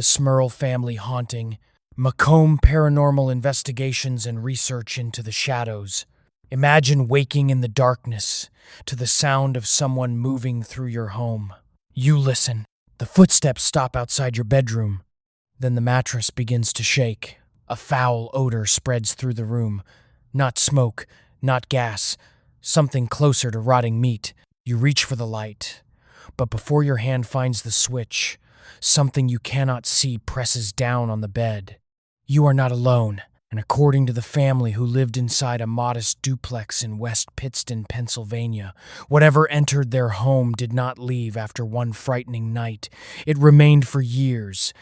The Smurl Family Haunting, Macomb Paranormal Investigations and Research into the Shadows. Imagine waking in the darkness to the sound of someone moving through your home. You listen. The footsteps stop outside your bedroom. Then the mattress begins to shake. A foul odor spreads through the room. Not smoke, not gas, something closer to rotting meat. You reach for the light. But before your hand finds the switch, something you cannot see presses down on the bed. You are not alone, and according to the family who lived inside a modest duplex in West Pittston, Pennsylvania, whatever entered their home did not leave after one frightening night. It remained for years.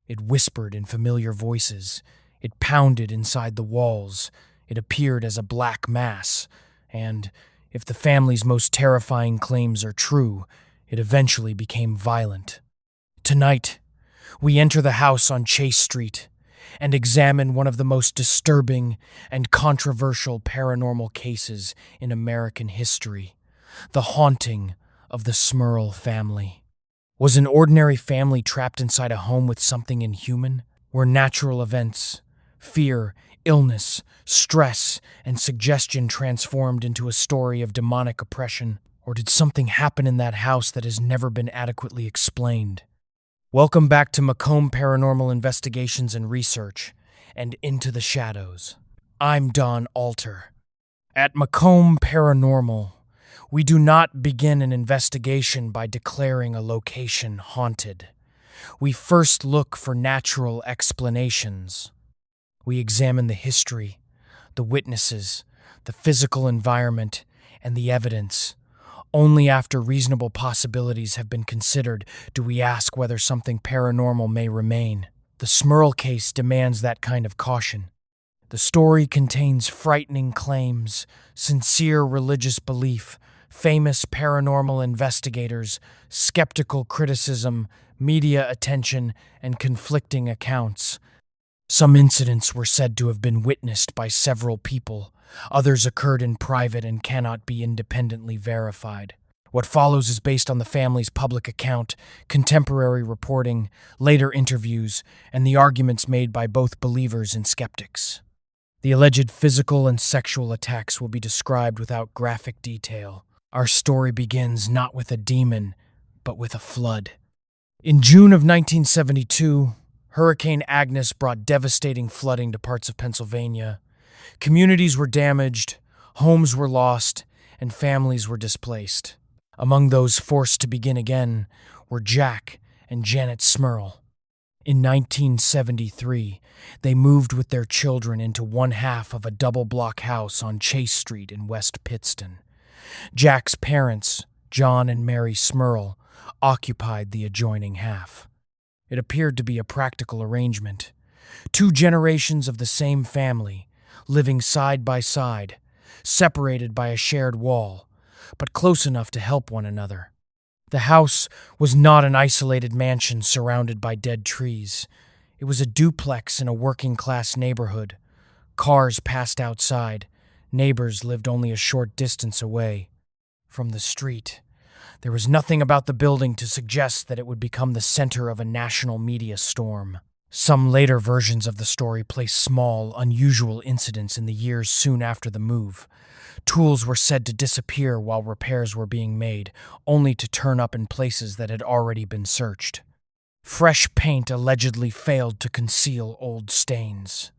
It whispered in familiar voices. It pounded inside the walls. It appeared as a black mass. And, if the family's most terrifying claims are true, it eventually became violent. Tonight, we enter the house on Chase Street and examine one of the most disturbing and controversial paranormal cases in American history, the haunting of the Smurl family. Was an ordinary family trapped inside a home with something inhuman? Were natural events, fear, illness, stress, and suggestion transformed into a story of demonic oppression? Or did something happen in that house that has never been adequately explained? Welcome back to Macomb Paranormal Investigations and Research and Into the Shadows. I'm Don Alter. At Macomb Paranormal, we do not begin an investigation by declaring a location haunted. We first look for natural explanations. We examine the history, the witnesses, the physical environment, and the evidence. Only after reasonable possibilities have been considered do we ask whether something paranormal may remain. The Smurl case demands that kind of caution. The story contains frightening claims, sincere religious belief, famous paranormal investigators, skeptical criticism, media attention, and conflicting accounts. Some incidents were said to have been witnessed by several people. Others occurred in private and cannot be independently verified. What follows is based on the family's public account, contemporary reporting, later interviews, and the arguments made by both believers and skeptics. The alleged physical and sexual attacks will be described without graphic detail. Our story begins not with a demon, but with a flood. In June of 1972, Hurricane Agnes brought devastating flooding to parts of Pennsylvania. Communities were damaged, homes were lost, and families were displaced. Among those forced to begin again were Jack and Janet Smurl. In 1973, they moved with their children into one half of a double-block house on Chase Street in West Pittston. Jack's parents, John and Mary Smurl, occupied the adjoining half. It appeared to be a practical arrangement. 2 generations of the same family, living side by side, separated by a shared wall, but close enough to help one another. The house was not an isolated mansion surrounded by dead trees. It was a duplex in a working-class neighborhood. Cars passed outside. Neighbors lived only a short distance away. From the street, there was nothing about the building to suggest that it would become the center of a national media storm. Some later versions of the story place small, unusual incidents in the years soon after the move. Tools were said to disappear while repairs were being made, only to turn up in places that had already been searched. Fresh paint allegedly failed to conceal old stains.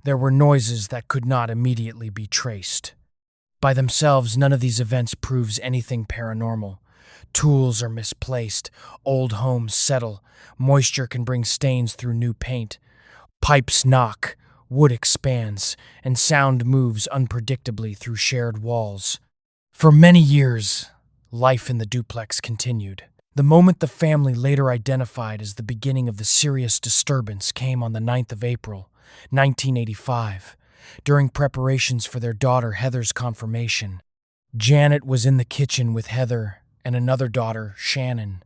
There were noises that could not immediately be traced. By themselves, none of these events proves anything paranormal. Tools are misplaced, old homes settle, moisture can bring stains through new paint. Pipes knock, wood expands, and sound moves unpredictably through shared walls. For many years, life in the duplex continued. The moment the family later identified as the beginning of the serious disturbance came on the 9th of April, 1985, during preparations for their daughter Heather's confirmation. Janet was in the kitchen with Heather and another daughter, Shannon.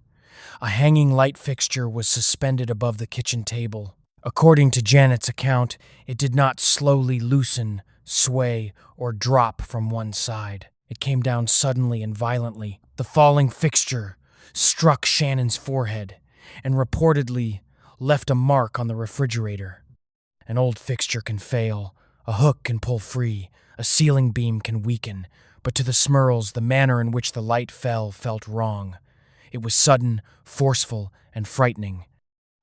A hanging light fixture was suspended above the kitchen table. According to Janet's account, it did not slowly loosen, sway, or drop from one side. It came down suddenly and violently. The falling fixture struck Shannon's forehead and reportedly left a mark on the refrigerator. An old fixture can fail, a hook can pull free, a ceiling beam can weaken, but to the Smurls, the manner in which the light fell felt wrong. It was sudden, forceful, and frightening.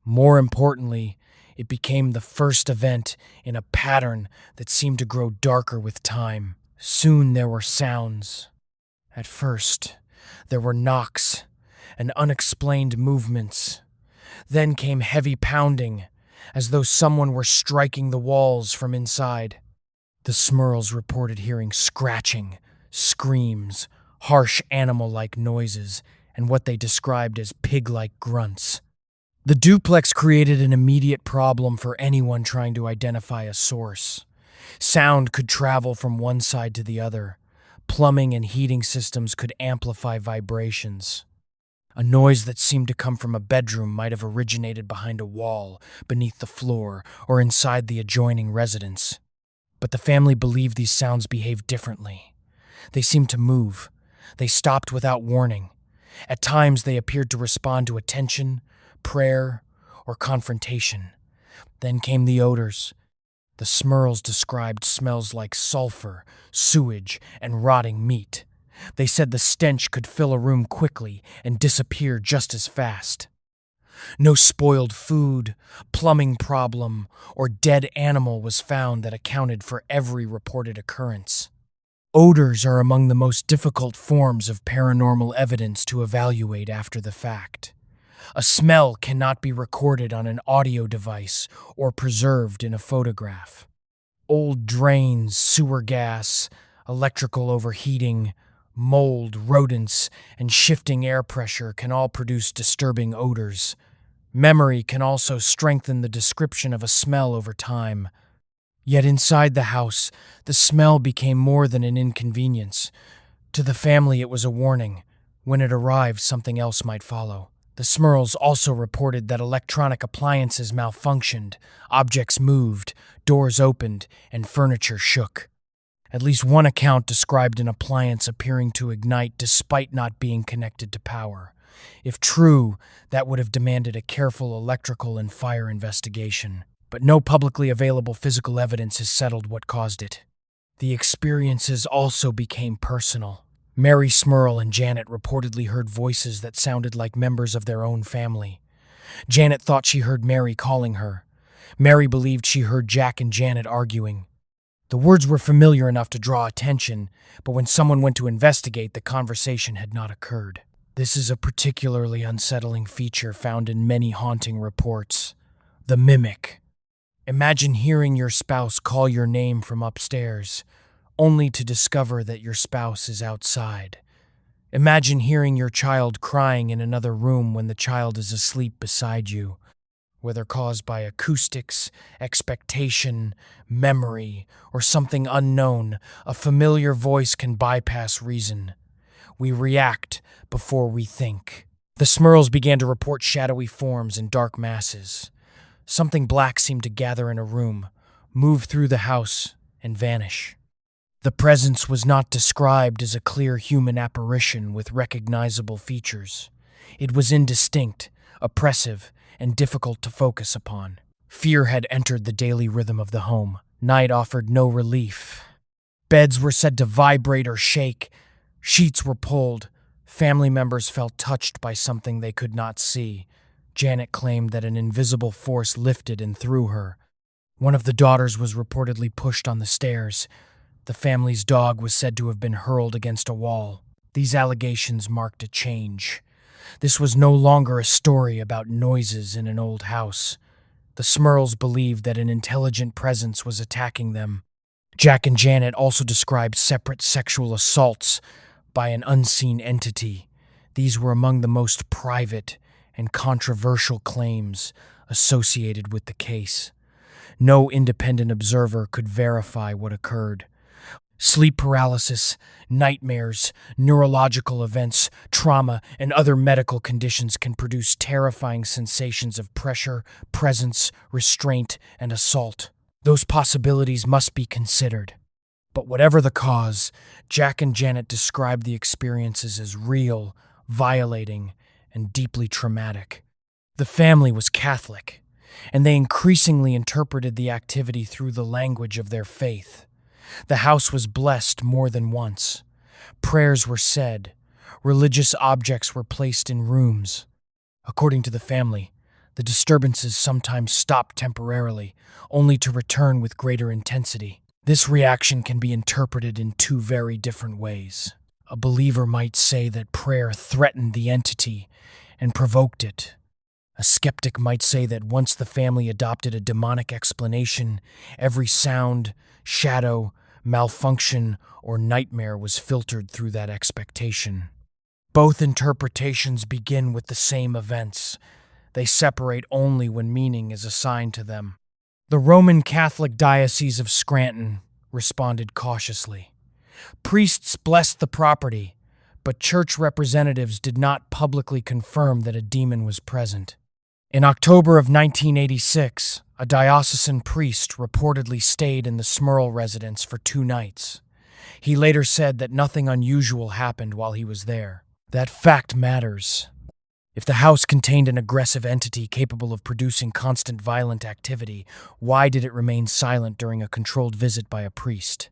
More importantly, it became the first event in a pattern that seemed to grow darker with time. Soon there were sounds. At first, there were knocks and unexplained movements. Then came heavy pounding, as though someone were striking the walls from inside. The Smurls reported hearing scratching, screams, harsh animal-like noises, and what they described as pig-like grunts. The duplex created an immediate problem for anyone trying to identify a source. Sound could travel from one side to the other. Plumbing and heating systems could amplify vibrations. A noise that seemed to come from a bedroom might have originated behind a wall, beneath the floor, or inside the adjoining residence. But the family believed these sounds behaved differently. They seemed to move. They stopped without warning. At times they appeared to respond to attention, prayer, or confrontation. Then came the odors. The Smurls described smells like sulfur, sewage, and rotting meat. They said the stench could fill a room quickly and disappear just as fast. No spoiled food, plumbing problem, or dead animal was found that accounted for every reported occurrence. Odors are among the most difficult forms of paranormal evidence to evaluate after the fact. A smell cannot be recorded on an audio device or preserved in a photograph. Old drains, sewer gas, electrical overheating, mold, rodents, and shifting air pressure can all produce disturbing odors. Memory can also strengthen the description of a smell over time. Yet inside the house, the smell became more than an inconvenience. To the family, it was a warning. When it arrived, something else might follow. The Smurls also reported that electronic appliances malfunctioned, objects moved, doors opened, and furniture shook. At least one account described an appliance appearing to ignite despite not being connected to power. If true, that would have demanded a careful electrical and fire investigation. But no publicly available physical evidence has settled what caused it. The experiences also became personal. Mary Smurl and Janet reportedly heard voices that sounded like members of their own family. Janet thought she heard Mary calling her. Mary believed she heard Jack and Janet arguing. The words were familiar enough to draw attention, but when someone went to investigate, the conversation had not occurred. This is a particularly unsettling feature found in many haunting reports. The mimic. Imagine hearing your spouse call your name from upstairs, only to discover that your spouse is outside. Imagine hearing your child crying in another room when the child is asleep beside you. Whether caused by acoustics, expectation, memory, or something unknown, a familiar voice can bypass reason. We react before we think. The Smurls began to report shadowy forms and dark masses. Something black seemed to gather in a room, move through the house, and vanish. The presence was not described as a clear human apparition with recognizable features. It was indistinct, oppressive, and difficult to focus upon. Fear had entered the daily rhythm of the home. Night offered no relief. Beds were said to vibrate or shake. Sheets were pulled. Family members felt touched by something they could not see. Janet claimed that an invisible force lifted and threw her. One of the daughters was reportedly pushed on the stairs. The family's dog was said to have been hurled against a wall. These allegations marked a change. This was no longer a story about noises in an old house. The Smurls believed that an intelligent presence was attacking them. Jack and Janet also described separate sexual assaults by an unseen entity. These were among the most private and controversial claims associated with the case. No independent observer could verify what occurred. Sleep paralysis, nightmares, neurological events, trauma, and other medical conditions can produce terrifying sensations of pressure, presence, restraint, and assault. Those possibilities must be considered. But whatever the cause, Jack and Janet described the experiences as real, violating, and deeply traumatic. The family was Catholic, and they increasingly interpreted the activity through the language of their faith. The house was blessed more than once. Prayers were said. Religious objects were placed in rooms. According to the family, the disturbances sometimes stopped temporarily, only to return with greater intensity. This reaction can be interpreted in two very different ways. A believer might say that prayer threatened the entity and provoked it. A skeptic might say that once the family adopted a demonic explanation, every sound, shadow, malfunction, or nightmare was filtered through that expectation. Both interpretations begin with the same events. They separate only when meaning is assigned to them. The Roman Catholic Diocese of Scranton responded cautiously. Priests blessed the property, but church representatives did not publicly confirm that a demon was present. In October of 1986, a diocesan priest reportedly stayed in the Smurl residence for 2 nights. He later said that nothing unusual happened while he was there. That fact matters. If the house contained an aggressive entity capable of producing constant violent activity, why did it remain silent during a controlled visit by a priest?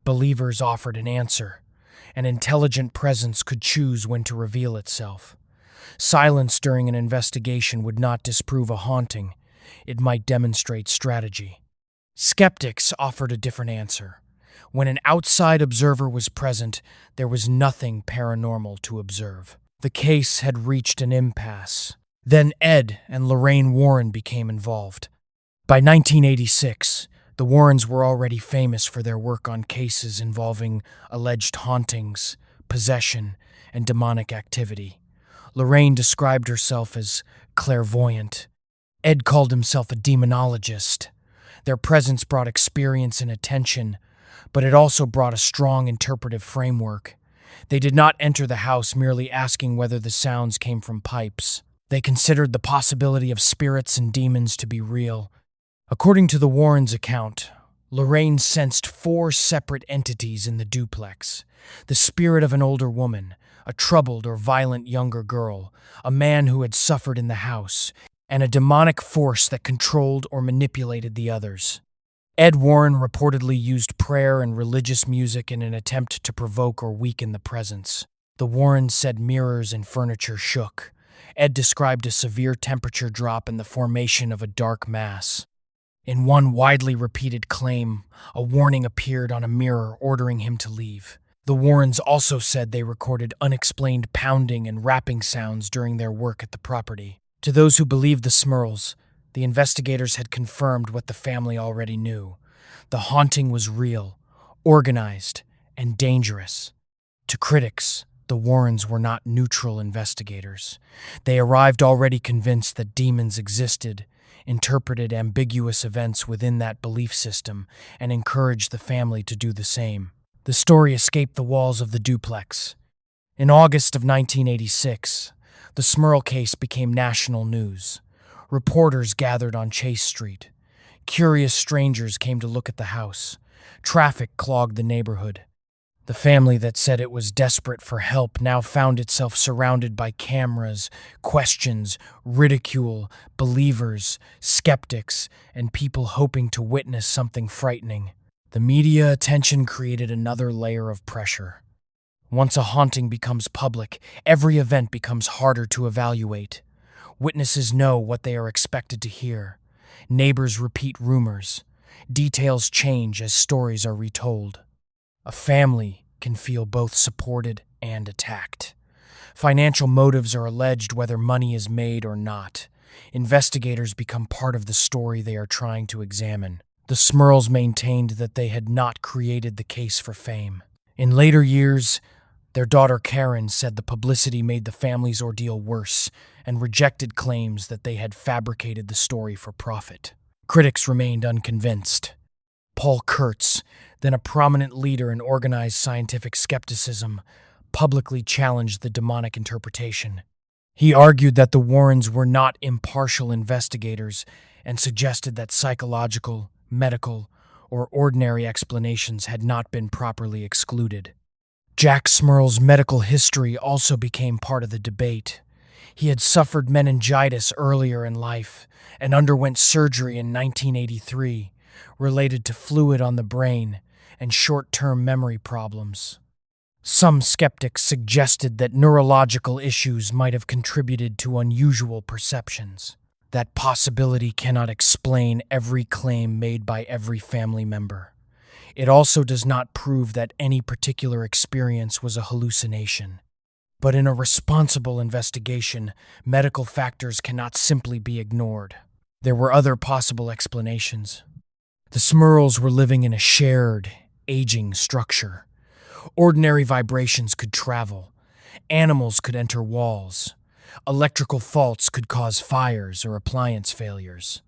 Believers offered an answer. An intelligent presence could choose when to reveal itself. Silence during an investigation would not disprove a haunting. It might demonstrate strategy. Skeptics offered a different answer. When an outside observer was present, there was nothing paranormal to observe. The case had reached an impasse. Then Ed and Lorraine Warren became involved. By 1986, the Warrens were already famous for their work on cases involving alleged hauntings, possession, and demonic activity. Lorraine described herself as clairvoyant. Ed called himself a demonologist. Their presence brought experience and attention, but it also brought a strong interpretive framework. They did not enter the house merely asking whether the sounds came from pipes. They considered the possibility of spirits and demons to be real. According to the Warrens' account, Lorraine sensed 4 separate entities in the duplex: the spirit of an older woman, a troubled or violent younger girl, a man who had suffered in the house, and a demonic force that controlled or manipulated the others. Ed Warren reportedly used prayer and religious music in an attempt to provoke or weaken the presence. The Warrens said mirrors and furniture shook. Ed described a severe temperature drop and the formation of a dark mass. In one widely repeated claim, a warning appeared on a mirror ordering him to leave. The Warrens also said they recorded unexplained pounding and rapping sounds during their work at the property. To those who believed the Smurls, the investigators had confirmed what the family already knew. The haunting was real, organized, and dangerous. To critics, the Warrens were not neutral investigators. They arrived already convinced that demons existed, interpreted ambiguous events within that belief system, and encouraged the family to do the same. The story escaped the walls of the duplex. In August of 1986, the Smurl case became national news. Reporters gathered on Chase Street. Curious strangers came to look at the house. Traffic clogged the neighborhood. The family that said it was desperate for help now found itself surrounded by cameras, questions, ridicule, believers, skeptics, and people hoping to witness something frightening. The media attention created another layer of pressure. Once a haunting becomes public, every event becomes harder to evaluate. Witnesses know what they are expected to hear. Neighbors repeat rumors. Details change as stories are retold. A family can feel both supported and attacked. Financial motives are alleged whether money is made or not. Investigators become part of the story they are trying to examine. The Smurls maintained that they had not created the case for fame. In later years, their daughter Karen said the publicity made the family's ordeal worse and rejected claims that they had fabricated the story for profit. Critics remained unconvinced. Paul Kurtz, then a prominent leader in organized scientific skepticism, publicly challenged the demonic interpretation. He argued that the Warrens were not impartial investigators and suggested that psychological, medical, or ordinary explanations had not been properly excluded. Jack Smurl's medical history also became part of the debate. He had suffered meningitis earlier in life and underwent surgery in 1983 related to fluid on the brain and short-term memory problems. Some skeptics suggested that neurological issues might have contributed to unusual perceptions. That possibility cannot explain every claim made by every family member. It also does not prove that any particular experience was a hallucination. But in a responsible investigation, medical factors cannot simply be ignored. There were other possible explanations. The Smurls were living in a shared, aging structure. Ordinary vibrations could travel. Animals could enter walls. Electrical faults could cause fires or appliance failures.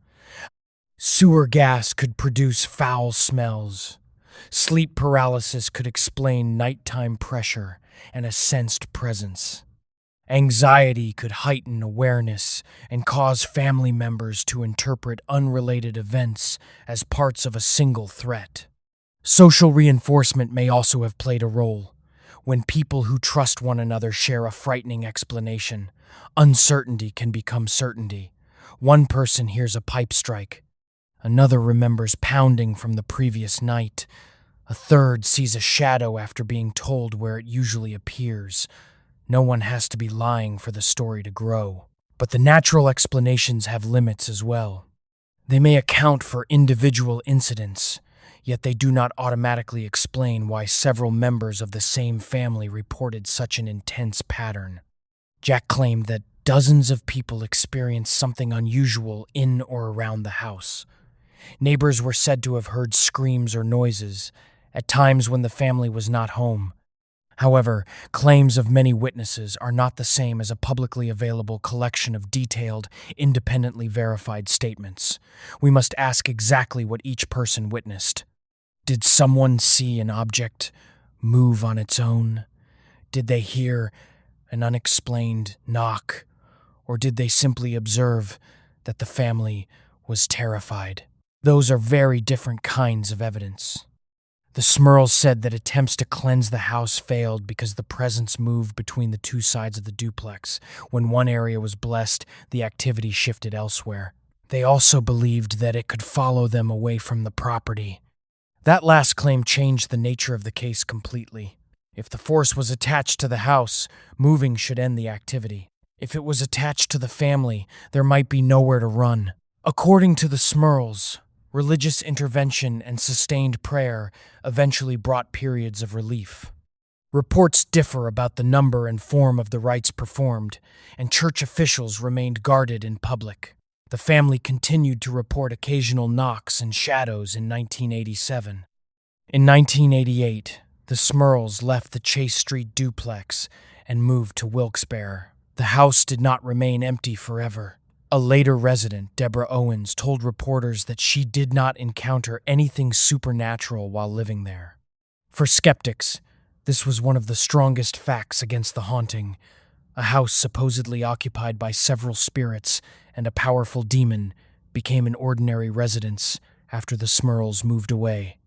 Sewer gas could produce foul smells. Sleep paralysis could explain nighttime pressure and a sensed presence. Anxiety could heighten awareness and cause family members to interpret unrelated events as parts of a single threat. Social reinforcement may also have played a role. When people who trust one another share a frightening explanation, uncertainty can become certainty. One person hears a pipe strike. Another remembers pounding from the previous night. A third sees a shadow after being told where it usually appears. No one has to be lying for the story to grow. But the natural explanations have limits as well. They may account for individual incidents, yet they do not automatically explain why several members of the same family reported such an intense pattern. Jack claimed that dozens of people experienced something unusual in or around the house. Neighbors were said to have heard screams or noises, at times when the family was not home. However, claims of many witnesses are not the same as a publicly available collection of detailed, independently verified statements. We must ask exactly what each person witnessed. Did someone see an object move on its own? Did they hear an unexplained knock? Or did they simply observe that the family was terrified? Those are very different kinds of evidence. The Smurls said that attempts to cleanse the house failed because the presence moved between the two sides of the duplex. When one area was blessed, the activity shifted elsewhere. They also believed that it could follow them away from the property. That last claim changed the nature of the case completely. If the force was attached to the house, moving should end the activity. If it was attached to the family, there might be nowhere to run. According to the Smurls, religious intervention and sustained prayer eventually brought periods of relief. Reports differ about the number and form of the rites performed, and church officials remained guarded in public. The family continued to report occasional knocks and shadows in 1987. In 1988, the Smurls left the Chase Street duplex and moved to Wilkes-Barre. The house did not remain empty forever. A later resident, Deborah Owens, told reporters that she did not encounter anything supernatural while living there. For skeptics, this was one of the strongest facts against the haunting. A house supposedly occupied by several spirits and a powerful demon became an ordinary residence after the Smurls moved away.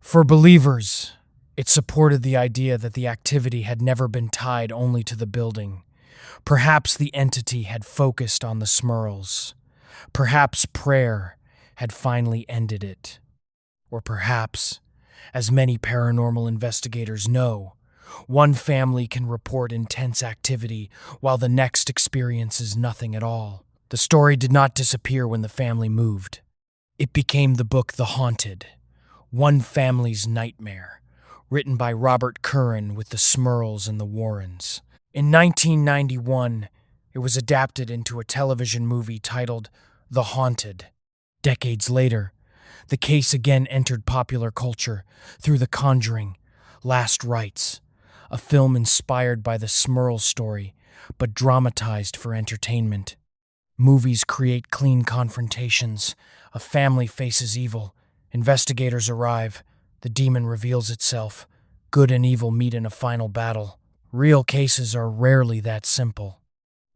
For believers, it supported the idea that the activity had never been tied only to the building. Perhaps the entity had focused on the Smurls. Perhaps prayer had finally ended it. Or perhaps, as many paranormal investigators know, one family can report intense activity while the next experiences nothing at all. The story did not disappear when the family moved. It became the book The Haunted, One Family's Nightmare, written by Robert Curran with the Smurls and the Warrens. In 1991, it was adapted into a television movie titled The Haunted. Decades later, the case again entered popular culture through The Conjuring, Last Rites, a film inspired by the Smurl story, but dramatized for entertainment. Movies create clean confrontations. A family faces evil. Investigators arrive. The demon reveals itself. Good and evil meet in a final battle. Real cases are rarely that simple.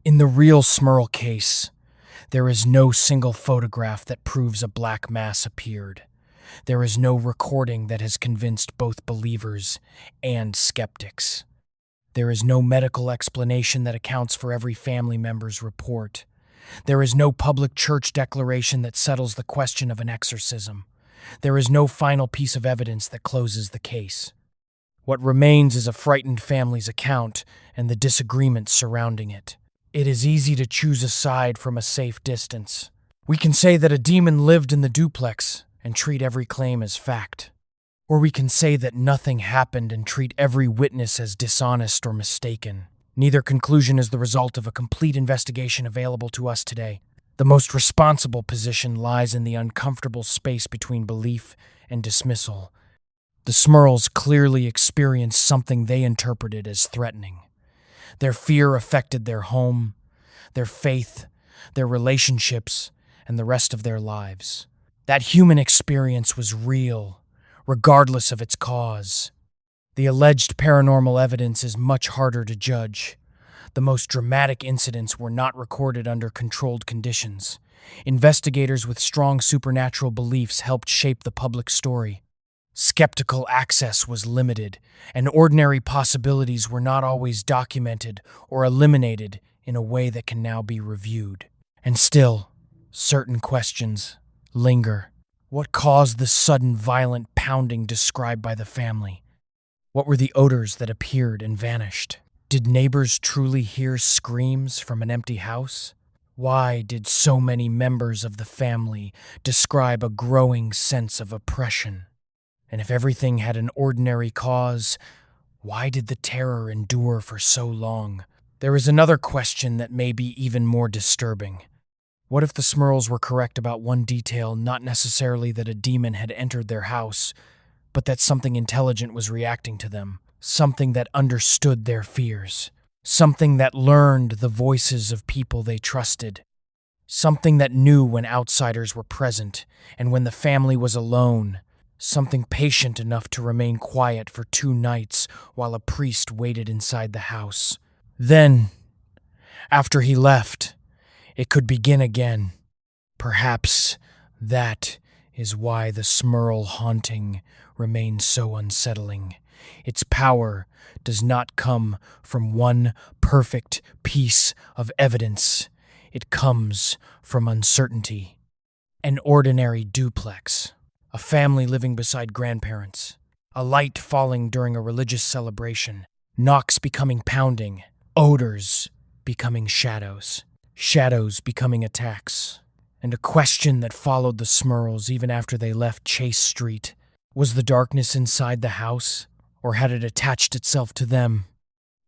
In the real Smurl case, there is no single photograph that proves a black mass appeared. There is no recording that has convinced both believers and skeptics. There is no medical explanation that accounts for every family member's report. There is no public church declaration that settles the question of an exorcism. There is no final piece of evidence that closes the case. What remains is a frightened family's account and the disagreements surrounding it. It is easy to choose a side from a safe distance. We can say that a demon lived in the duplex and treat every claim as fact. Or we can say that nothing happened and treat every witness as dishonest or mistaken. Neither conclusion is the result of a complete investigation available to us today. The most responsible position lies in the uncomfortable space between belief and dismissal. The Smurls clearly experienced something they interpreted as threatening. Their fear affected their home, their faith, their relationships, and the rest of their lives. That human experience was real, regardless of its cause. The alleged paranormal evidence is much harder to judge. The most dramatic incidents were not recorded under controlled conditions. Investigators with strong supernatural beliefs helped shape the public story. Skeptical access was limited, and ordinary possibilities were not always documented or eliminated in a way that can now be reviewed. And still, certain questions linger. What caused the sudden violent pounding described by the family? What were the odors that appeared and vanished? Did neighbors truly hear screams from an empty house? Why did so many members of the family describe a growing sense of oppression? And if everything had an ordinary cause, why did the terror endure for so long? There is another question that may be even more disturbing. What if the Smurls were correct about one detail, not necessarily that a demon had entered their house, but that something intelligent was reacting to them, something that understood their fears, something that learned the voices of people they trusted, something that knew when outsiders were present and when the family was alone, something patient enough to remain quiet for 2 nights while a priest waited inside the house. Then, after he left, it could begin again. Perhaps that is why the Smurl haunting remains so unsettling. Its power does not come from one perfect piece of evidence. It comes from uncertainty. An ordinary duplex, a family living beside grandparents, a light falling during a religious celebration, knocks becoming pounding, odors becoming shadows, shadows becoming attacks, and a question that followed the Smurls even after they left Chase Street. Was the darkness inside the house, or had it attached itself to them?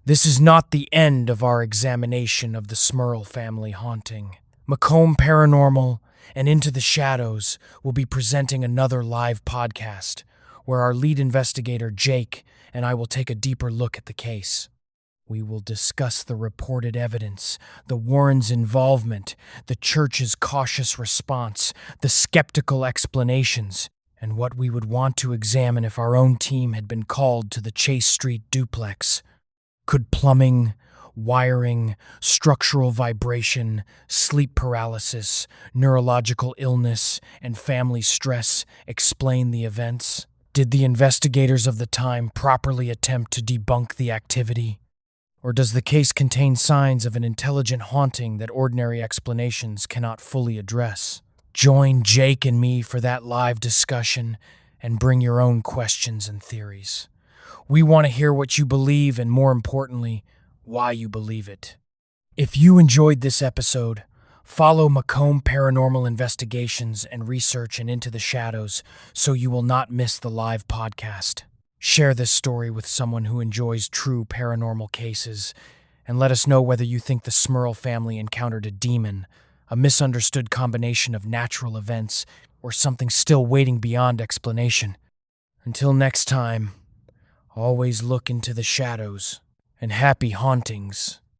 This is not the end of our examination of the Smurl family haunting. Macomb Paranormal and Into the Shadows will be presenting another live podcast where our lead investigator, Jake, and I will take a deeper look at the case. We will discuss the reported evidence, the Warrens' involvement, the church's cautious response, the skeptical explanations, and what we would want to examine if our own team had been called to the Chase Street duplex. Could plumbing, wiring, structural vibration, sleep paralysis, neurological illness, and family stress explain the events? Did the investigators of the time properly attempt to debunk the activity? Or does the case contain signs of an intelligent haunting that ordinary explanations cannot fully address? Join Jake and me for that live discussion and bring your own questions and theories. We want to hear what you believe and, more importantly, why you believe it. If you enjoyed this episode, follow Macomb Paranormal Investigations and Research and Into the Shadows so you will not miss the live podcast. Share this story with someone who enjoys true paranormal cases, and let us know whether you think the Smurl family encountered a demon, a misunderstood combination of natural events, or something still waiting beyond explanation. Until next time, always look into the shadows, and happy hauntings.